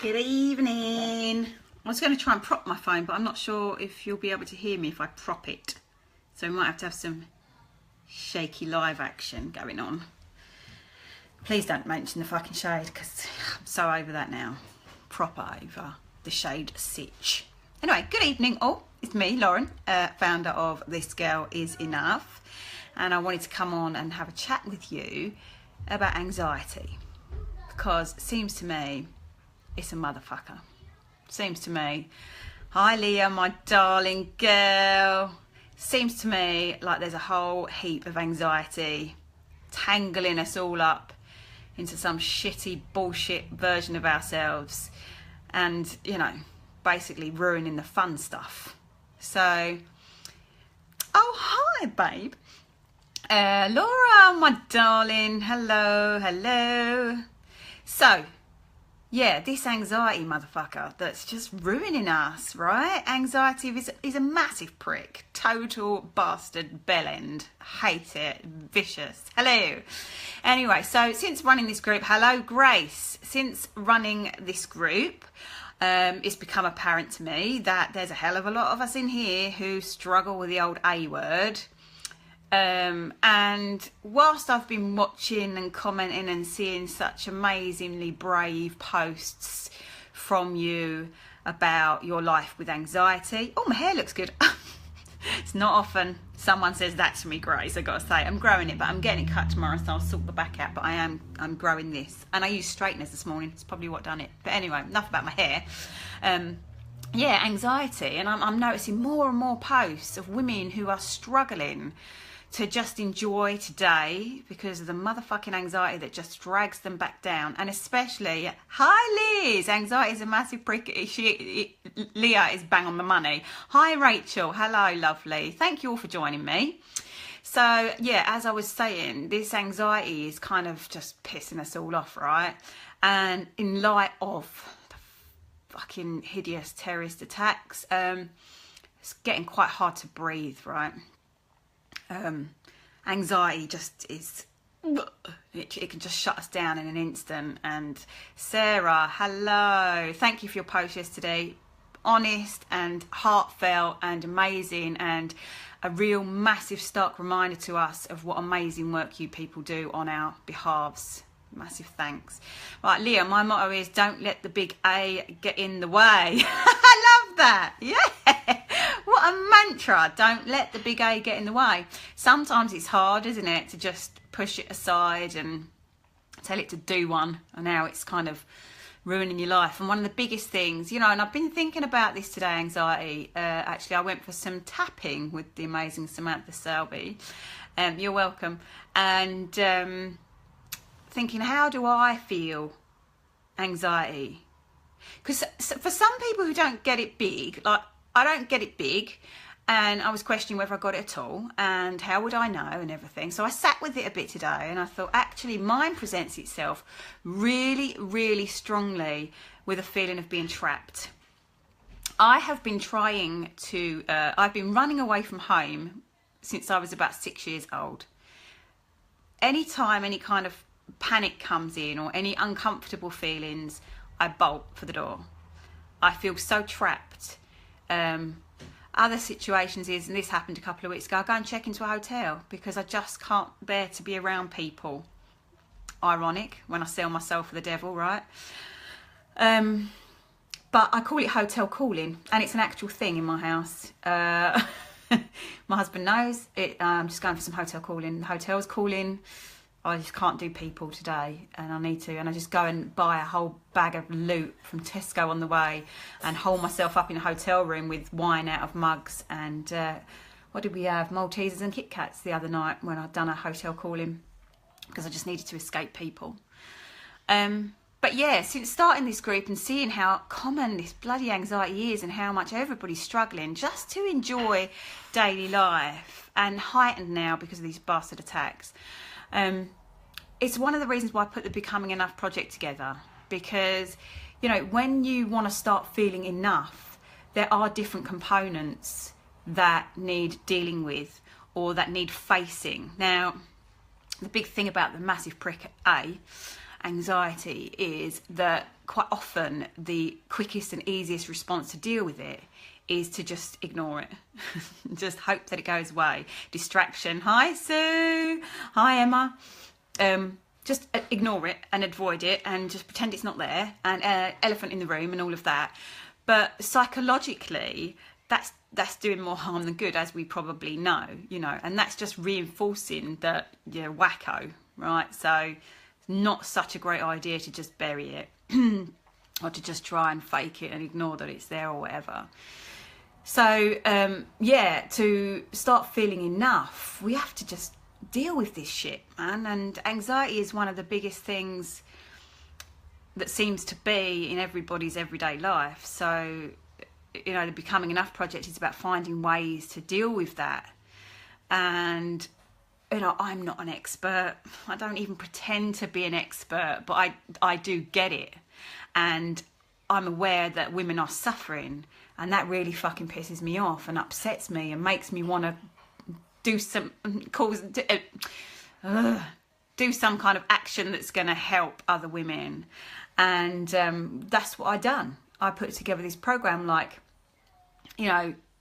Good evening. I was going to try and prop my phone, but I'm not sure if you'll be able to hear me if I prop it. So we might have to have some shaky live action going on. Please don't mention the fucking shade, because I'm so over that now. Proper over the shade sitch. Anyway, good evening all. It's me, Lauren, founder of This Girl Is Enough. And I wanted to come on and have a chat with you about anxiety. Because it seems to me it's a motherfucker. Seems to me. Hi Leah, my darling girl. Seems to me like there's a whole heap of anxiety tangling us all up into some shitty bullshit version of ourselves and, you know, basically ruining the fun stuff. So, oh hi babe. Laura, my darling. Hello. So, yeah, this anxiety motherfucker that's just ruining us, right? Anxiety is a massive prick. Total bastard bellend. Hate it. Vicious. Hello. Anyway, so since running this group, hello Grace. Since running this group, it's become apparent to me that there's a hell of a lot of us in here who struggle with the old A word. And whilst I've been watching and commenting and seeing such amazingly brave posts from you about your life with anxiety, oh, my hair looks good. It's not often someone says that to me, Grace. I gotta say, I'm growing it, but I'm getting it cut tomorrow, so I'll sort the back out. But I'm growing this, and I used straighteners this morning. It's probably what done it. But anyway, enough about my hair. Yeah, anxiety, and I'm noticing more and more posts of women who are struggling to just enjoy today because of the motherfucking anxiety that just drags them back down. And especially, hi Liz, anxiety is a massive prick. Leah is bang on the money. Hi Rachel, hello lovely. Thank you all for joining me. So yeah, as I was saying, this anxiety is kind of just pissing us all off, right? And in light of the fucking hideous terrorist attacks, it's getting quite hard to breathe, right? Anxiety just is, it can just shut us down in an instant. And Sarah, hello, thank you for your post yesterday. Honest and heartfelt and amazing, and a real massive stark reminder to us of what amazing work you people do on our behalves. Massive thanks. Right, Leah, my motto is don't let the big A get in the way. I love that. Yeah. What a mantra. Don't let the big A get in the way. Sometimes it's hard, isn't it, to just push it aside and tell it to do one. And now it's kind of ruining your life. And one of the biggest things, you know, and I've been thinking about this today, anxiety. Actually, I went for some tapping with the amazing Samantha Selby. You're welcome. And thinking, how do I feel anxiety? Because for some people who don't get it big, like I don't get it big, and I was questioning whether I got it at all and how would I know and everything. So I sat with it a bit today and I thought actually mine presents itself really strongly with a feeling of being trapped. I have been trying to, I've been running away from home since I was about 6 years old. Anytime any kind of panic comes in or any uncomfortable feelings, I bolt for the door. I feel so trapped. Other situations is, and this happened a couple of weeks ago, I go and check into a hotel because I just can't bear to be around people. Ironic when I sell my soul for the devil, right? But I call it hotel calling, and it's an actual thing in my house. My husband knows it. I'm just going for some hotel calling. The hotel's calling. I just can't do people today, and I need to, and I just go and buy a whole bag of loot from Tesco on the way and hole myself up in a hotel room with wine out of mugs and what did we have, Maltesers and Kit Kats the other night when I'd done a hotel calling because I just needed to escape people. But yeah, since starting this group and seeing how common this bloody anxiety is and how much everybody's struggling just to enjoy daily life, and heightened now because of these bastard attacks, it's one of the reasons why I put the Becoming Enough project together, because, you know, when you want to start feeling enough, there are different components that need dealing with or that need facing. Now, the big thing about the massive prick A anxiety is that quite often the quickest and easiest response to deal with it is to just ignore it. Just hope that it goes away. Distraction. Hi, Sue. Hi, Emma. Just ignore it and avoid it and just pretend it's not there, and elephant in the room and all of that. But psychologically, that's doing more harm than good, as we probably know, and that's just reinforcing that you're wacko, right? So it's not such a great idea to just bury it or to just try and fake it and ignore that it's there or whatever. So, to start feeling enough, we have to just deal with this shit, man. And anxiety is one of the biggest things that seems to be in everybody's everyday life. So, the Becoming Enough project is about finding ways to deal with that. And, I'm not an expert. I don't even pretend to be an expert, but I do get it. And I'm aware that women are suffering, and that really fucking pisses me off and upsets me and makes me want to do some kind of action that's going to help other women. And that's what I done. I put together this program like,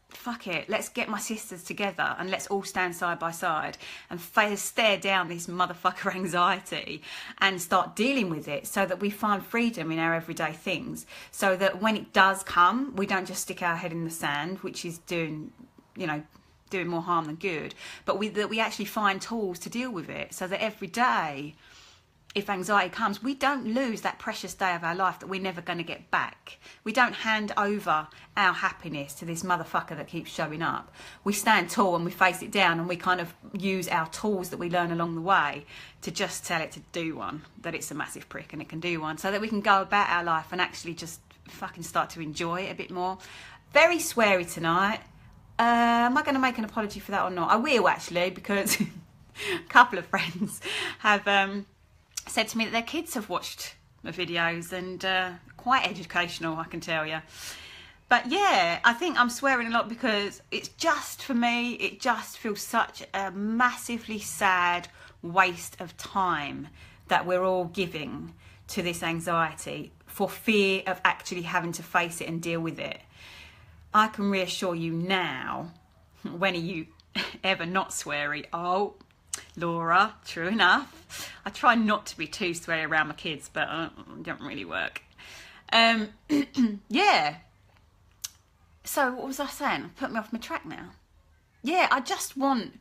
fuck it, let's get my sisters together and let's all stand side by side and stare down this motherfucker anxiety and start dealing with it, so that we find freedom in our everyday things, so that when it does come, we don't just stick our head in the sand, which is doing more harm than good, but that we actually find tools to deal with it, so that every day, if anxiety comes, we don't lose that precious day of our life that we're never going to get back. We don't hand over our happiness to this motherfucker that keeps showing up. We stand tall and we face it down, and we kind of use our tools that we learn along the way to just tell it to do one, that it's a massive prick and it can do one, so that we can go about our life and actually just fucking start to enjoy it a bit more. Very sweary tonight. Am I going to make an apology for that or not? I will, actually, because a couple of friends have said to me that their kids have watched my videos, and quite educational, I can tell you. But yeah, I think I'm swearing a lot because it's just, for me, it just feels such a massively sad waste of time that we're all giving to this anxiety for fear of actually having to face it and deal with it. I can reassure you now, when are you ever not sweary? Oh, Laura, true enough. I try not to be too sweary around my kids, but it don't really work. Yeah. So what was I saying? Put me off my track now. Yeah, I just want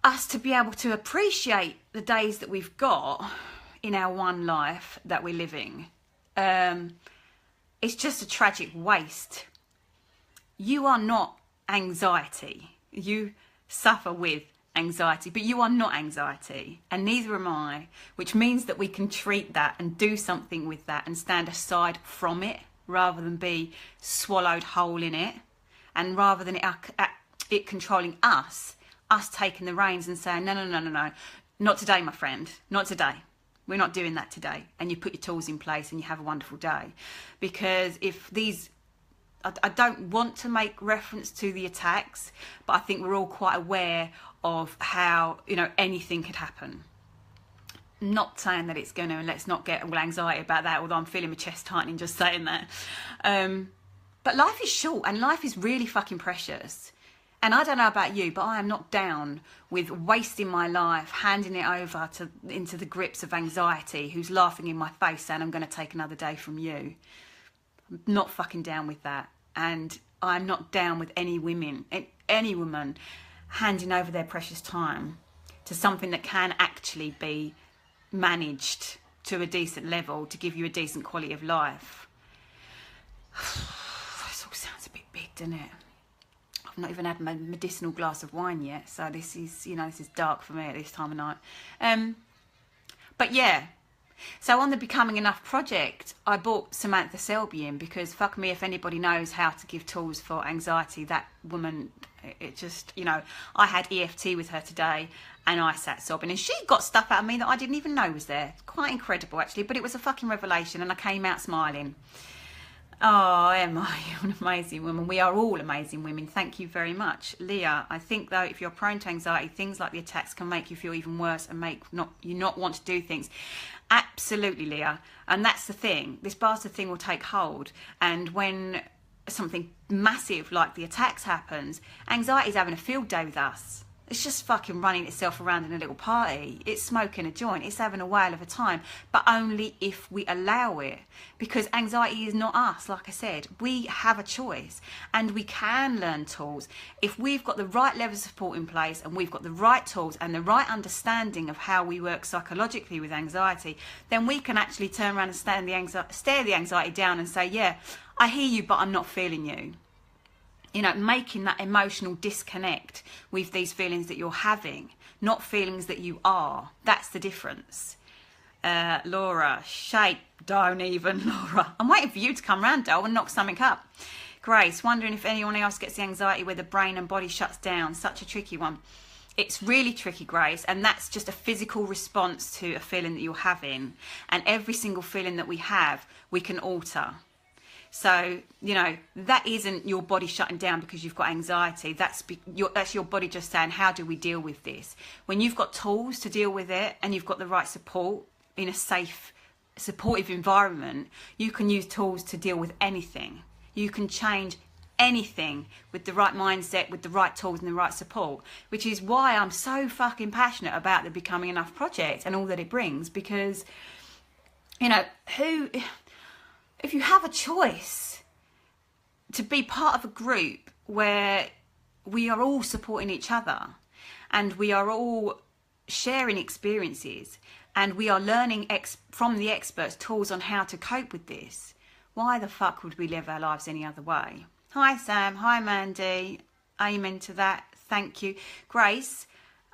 us to be able to appreciate the days that we've got in our one life that we're living. It's just a tragic waste. You are not anxiety. You suffer with anxiety, but you are not anxiety, and neither am I, which means that we can treat that and do something with that and stand aside from it, rather than be swallowed whole in it, and rather than it controlling us taking the reins and saying, no, not today, my friend, not today. We're not doing that today. And you put your tools in place and you have a wonderful day. Because if these, I don't want to make reference to the attacks, but I think we're all quite aware of how, anything could happen. Not saying that it's going to, and let's not get all anxiety about that, although I'm feeling my chest tightening just saying that. But life is short, and life is really fucking precious. And I don't know about you, but I am not down with wasting my life, handing it over into the grips of anxiety, who's laughing in my face saying, I'm going to take another day from you. I'm not fucking down with that. And I'm not down with any woman handing over their precious time to something that can actually be managed to a decent level to give you a decent quality of life. This all sounds a bit big, doesn't it? I've not even had my medicinal glass of wine yet, so this is dark for me at this time of night. But yeah, so on the Becoming Enough project, I brought Samantha Selby in because fuck me if anybody knows how to give tools for anxiety. That woman, it just, I had EFT with her today and I sat sobbing, and she got stuff out of me that I didn't even know was there. Quite incredible, actually, but it was a fucking revelation, and I came out smiling. Oh, Emma, you're an amazing woman. We are all amazing women. Thank you very much. Leah, I think, though, if you're prone to anxiety, things like the attacks can make you feel even worse and make you not want to do things. Absolutely, Leah. And that's the thing. This bastard thing will take hold. And when something massive like the attacks happens, anxiety's having a field day with us. It's just fucking running itself around in a little party. It's smoking a joint. It's having a whale of a time. But only if we allow it. Because anxiety is not us, like I said. We have a choice. And we can learn tools. If we've got the right level of support in place and we've got the right tools and the right understanding of how we work psychologically with anxiety, then we can actually turn around and stare the anxiety down and say, yeah, I hear you, but I'm not feeling you. You know, making that emotional disconnect with these feelings that you're having, not feelings that you are. That's the difference. Laura, shape, don't even, Laura. I'm waiting for you to come round, Dole, and knock something up. Grace, wondering if anyone else gets the anxiety where the brain and body shuts down. Such a tricky one. It's really tricky, Grace, and that's just a physical response to a feeling that you're having. And every single feeling that we have, we can alter. So, you know, that isn't your body shutting down because you've got anxiety. That's your body just saying, how do we deal with this? When you've got tools to deal with it and you've got the right support in a safe, supportive environment, you can use tools to deal with anything. You can change anything with the right mindset, with the right tools and the right support, which is why I'm so fucking passionate about the Becoming Enough project and all that it brings. Because, you know, if you have a choice to be part of a group where we are all supporting each other and we are all sharing experiences and we are learning from the experts tools on how to cope with this, why the fuck would we live our lives any other way? Hi Sam, hi Mandy, amen to that, thank you. Grace,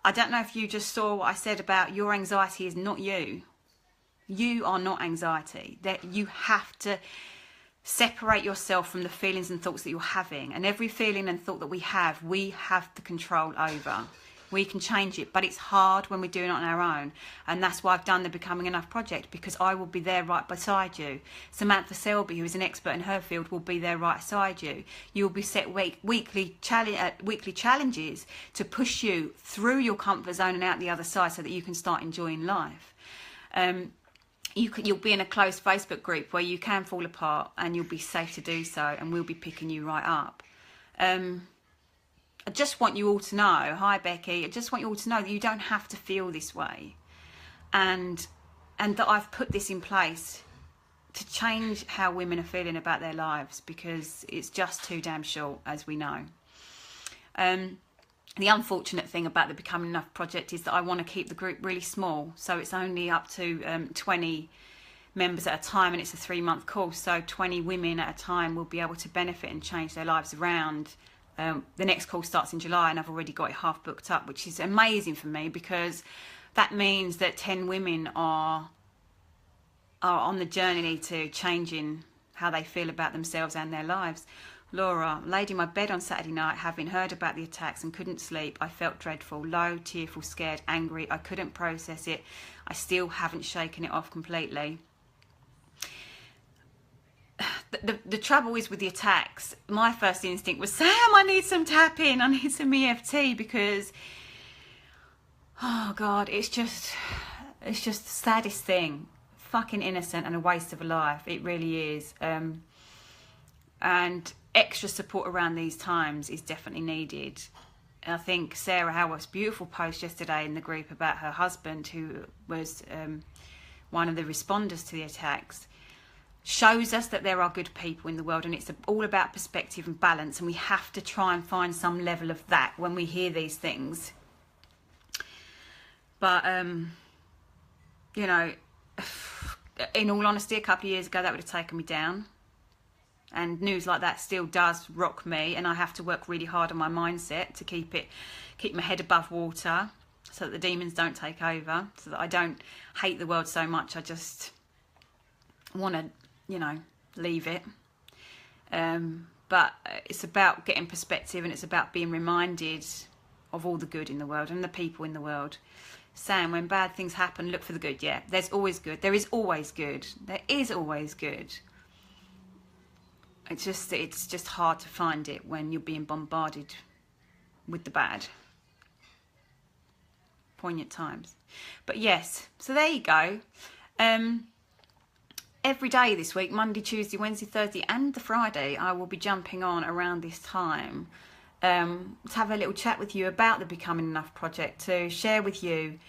I don't know if you just saw what I said about your anxiety is not you. You are not anxiety. That you have to separate yourself from the feelings and thoughts that you're having. And every feeling and thought that we have the control over. We can change it, but it's hard when we're doing it on our own. And that's why I've done the Becoming Enough project, because I will be there right beside you. Samantha Selby, who is an expert in her field, will be there right beside you. You will be set weekly challenges to push you through your comfort zone and out the other side so that you can start enjoying life. You'll be in a closed Facebook group where you can fall apart and you'll be safe to do so, and we'll be picking you right up. I just want you all to know, hi Becky, I just want you all to know that you don't have to feel this way, and that I've put this in place to change how women are feeling about their lives, because it's just too damn short, as we know. The unfortunate thing about the Becoming Enough project is that I want to keep the group really small. So it's only up to 20 members at a time, and it's a 3-month course. So 20 women at a time will be able to benefit and change their lives around. The next course starts in July, and I've already got it half booked up, which is amazing for me, because that means that 10 women are on the journey to changing how they feel about themselves and their lives. Laura, laid in my bed on Saturday night, having heard about the attacks and couldn't sleep. I felt dreadful, low, tearful, scared, angry. I couldn't process it. I still haven't shaken it off completely. The trouble is with the attacks, my first instinct was, Sam, I need some tapping. I need some EFT, because, oh God, it's just the saddest thing. Fucking innocent and a waste of a life. It really is. And extra support around these times is definitely needed. I think Sarah Howarth's beautiful post yesterday in the group about her husband, who was one of the responders to the attacks, shows us that there are good people in the world, and it's all about perspective and balance, and we have to try and find some level of that when we hear these things. But you know, in all honesty, a couple of years ago that would have taken me down. And news like that still does rock me, and I have to work really hard on my mindset to keep my head above water, so that the demons don't take over, so that I don't hate the world so much. I just want to, you know, leave it. But it's about getting perspective, and it's about being reminded of all the good in the world and the people in the world. Sam, when bad things happen, look for the good. Yeah, there's always good. There is always good. There is always good. It's just hard to find it when you're being bombarded with the bad. Poignant times. But yes, so there you go. Every day this week, Monday, Tuesday, Wednesday, Thursday and the Friday, I will be jumping on around this time to have a little chat with you about the Becoming Enough project, to share with you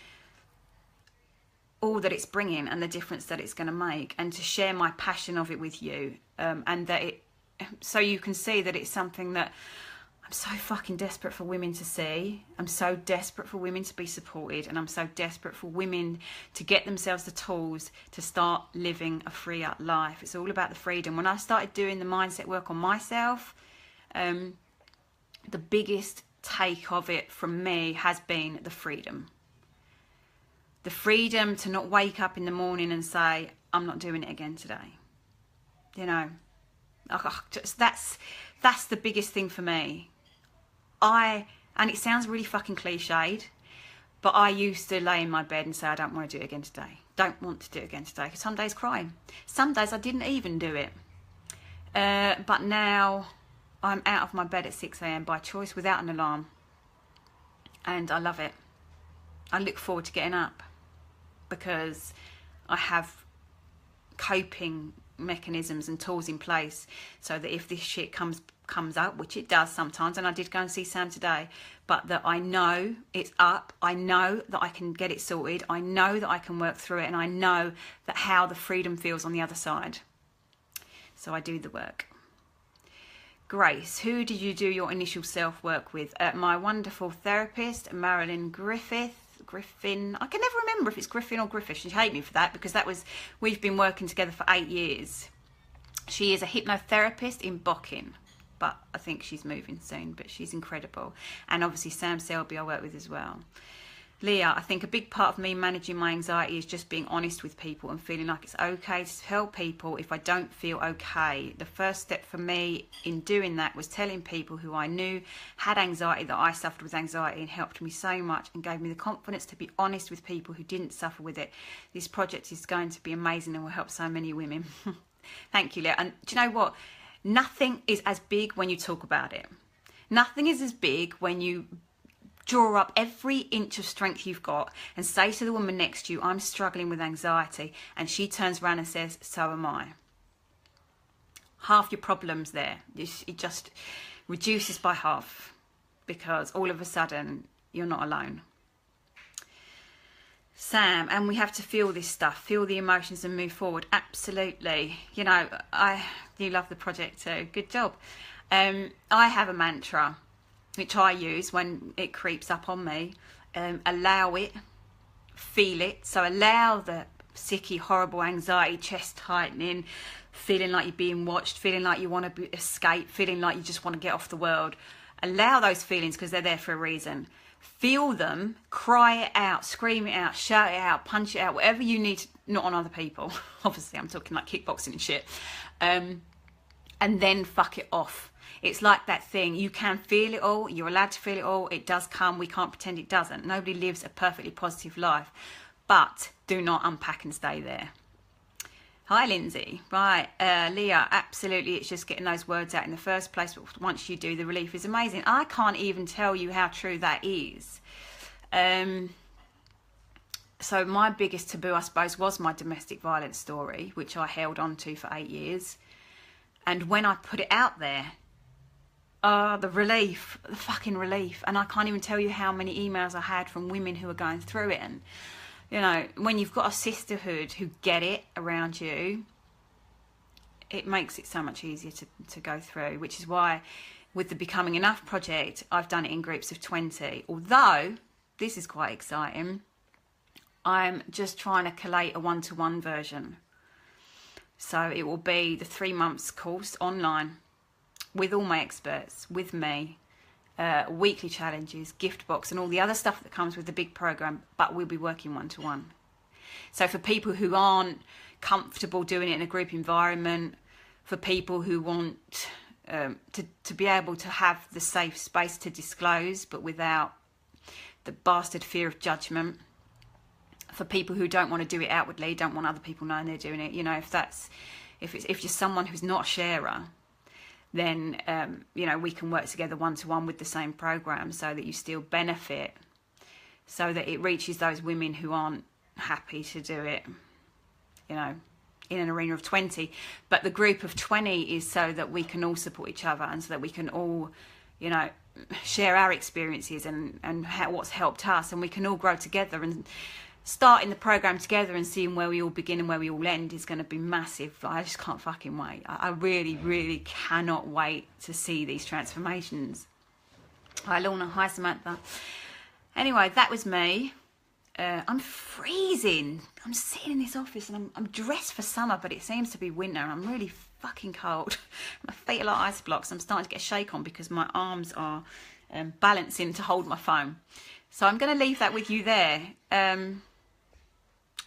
all that it's bringing and the difference that it's going to make, and to share my passion of it with you, and that it, so you can see that it's something that I'm so fucking desperate for women to see. I'm so desperate for women to be supported, and I'm so desperate for women to get themselves the tools to start living a freer life. It's all about the freedom. When I started doing the mindset work on myself, the biggest take of it from me has been the freedom. The freedom to not wake up in the morning and say, I'm not doing it again today. You know, that's the biggest thing for me. And it sounds really fucking cliched, but I used to lay in my bed and say, I don't want to do it again today. Don't want to do it again today. Because some days crying. Some days I didn't even do it. But now I'm out of my bed at 6 a.m. by choice, without an alarm. And I love it. I look forward to getting up because I have coping mechanisms and tools in place so that if this shit comes up, which it does sometimes, and I did go and see Sam today, but that I know it's up, I know that I can get it sorted, I know that I can work through it, and I know that how the freedom feels on the other side. So I do the work. Grace, who did you do your initial self-work with? My wonderful therapist, Marilyn Griffin. I can never remember if it's Griffin or Griffith. She'd hate me for that, because we've been working together for 8 years. She is a hypnotherapist in Bocking, but I think she's moving soon, but she's incredible. And obviously Sam Selby I work with as well. Leah, I think a big part of me managing my anxiety is just being honest with people and feeling like it's okay to tell people if I don't feel okay. The first step for me in doing that was telling people who I knew had anxiety that I suffered with anxiety, and helped me so much and gave me the confidence to be honest with people who didn't suffer with it. This project is going to be amazing and will help so many women. Thank you, Leah. And do you know what? Nothing is as big when you talk about it. Nothing is as big when you draw up every inch of strength you've got and say to the woman next to you, I'm struggling with anxiety, and she turns around and says, so am I. Half your problem's there. It just reduces by half, because all of a sudden you're not alone. Sam, and we have to feel this stuff, feel the emotions and move forward. Absolutely. You know, you love the project too. Good job. I have a mantra which I use when it creeps up on me. Allow it, feel it. So allow the sicky, horrible anxiety, chest tightening, feeling like you're being watched, feeling like you want to escape, feeling like you just want to get off the world. Allow those feelings, because they're there for a reason. Feel them, cry it out, scream it out, shout it out, punch it out, whatever you need, not on other people. Obviously, I'm talking like kickboxing and shit. And then fuck it off. It's like that thing, you can feel it all, you're allowed to feel it all, it does come, we can't pretend it doesn't. Nobody lives a perfectly positive life, but do not unpack and stay there. Hi, Lindsay. Right, Leah, absolutely, it's just getting those words out in the first place, but once you do, the relief is amazing. I can't even tell you how true that is. So my biggest taboo, I suppose, was my domestic violence story, which I held on to for 8 years. And when I put it out there, the relief, the fucking relief. And I can't even tell you how many emails I had from women who are going through it. And, you know, when you've got a sisterhood who get it around you, it makes it so much easier to go through, which is why with the Becoming Enough project, I've done it in groups of 20. Although, this is quite exciting, I'm just trying to collate a one-to-one version. So it will be the 3 months course online, with all my experts, with me, weekly challenges, gift box, and all the other stuff that comes with the big program, but we'll be working one-to-one. So for people who aren't comfortable doing it in a group environment, for people who want to be able to have the safe space to disclose, but without the bastard fear of judgment, for people who don't want to do it outwardly, don't want other people knowing they're doing it, you know, if you're someone who's not a sharer, then, you know, we can work together one-to-one with the same program so that you still benefit, so that it reaches those women who aren't happy to do it. you know, in an arena of 20. But the group of 20 is so that we can all support each other, and so that we can all, you know, share our experiences and what's helped us, and we can all grow together. And starting the program together and seeing where we all begin and where we all end is going to be massive. I just can't fucking wait. I really, really cannot wait to see these transformations. Hi Lorna, hi Samantha. Anyway, that was me. I'm freezing. I'm sitting in this office and I'm dressed for summer, but it seems to be winter and I'm really fucking cold. My feet are like ice blocks. I'm starting to get a shake on because my arms are balancing to hold my phone. So I'm going to leave that with you there.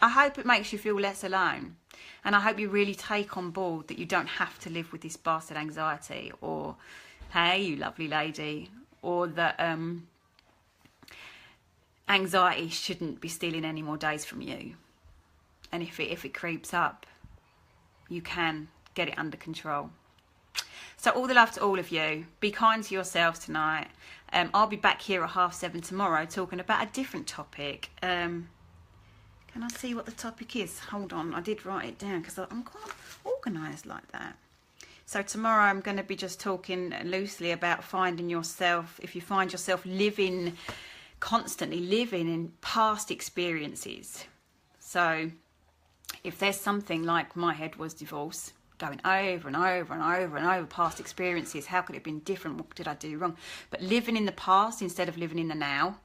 I hope it makes you feel less alone. And I hope you really take on board that you don't have to live with this bastard anxiety, or, hey, you lovely lady, or that anxiety shouldn't be stealing any more days from you. And if it creeps up, you can get it under control. So all the love to all of you. Be kind to yourselves tonight. I'll be back here at 7:30 tomorrow talking about a different topic. Can I see what the topic is? Hold on, I did write it down because I'm quite organised like that. So tomorrow I'm going to be just talking loosely about finding yourself. If you find yourself constantly living in past experiences. So if there's something like my head was divorce, going over and over and over and over past experiences, how could it have been different? What did I do wrong? But living in the past instead of living in the now.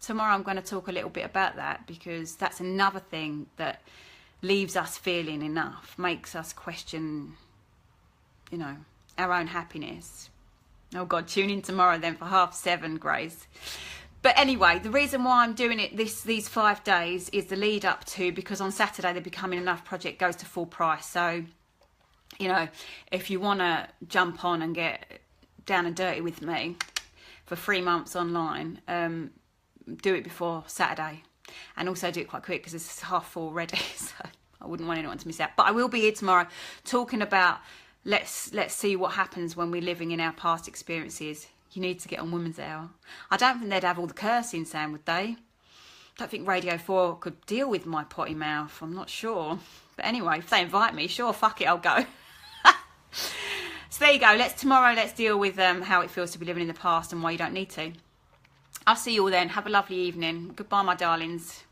Tomorrow I'm going to talk a little bit about that, because that's another thing that leaves us feeling enough, makes us question, you know, our own happiness. Oh God, tune in tomorrow then for 7:30, Grace. But anyway, the reason why I'm doing it these 5 days is the lead up to, because on Saturday the Becoming Enough project goes to full price. So, you know, if you want to jump on and get down and dirty with me for 3 months online, do it before Saturday, and also do it quite quick because it's 4:30 already. So I wouldn't want anyone to miss out. But I will be here tomorrow talking about let's see what happens when we're living in our past experiences. You need to get on Women's Hour. I don't think they'd have all the cursing, Sam, would they? I don't think Radio 4 could deal with my potty mouth. I'm not sure. But anyway, if they invite me, sure, fuck it, I'll go. So there you go. Tomorrow let's deal with how it feels to be living in the past and why you don't need to. I'll see you all then. Have a lovely evening. Goodbye, my darlings.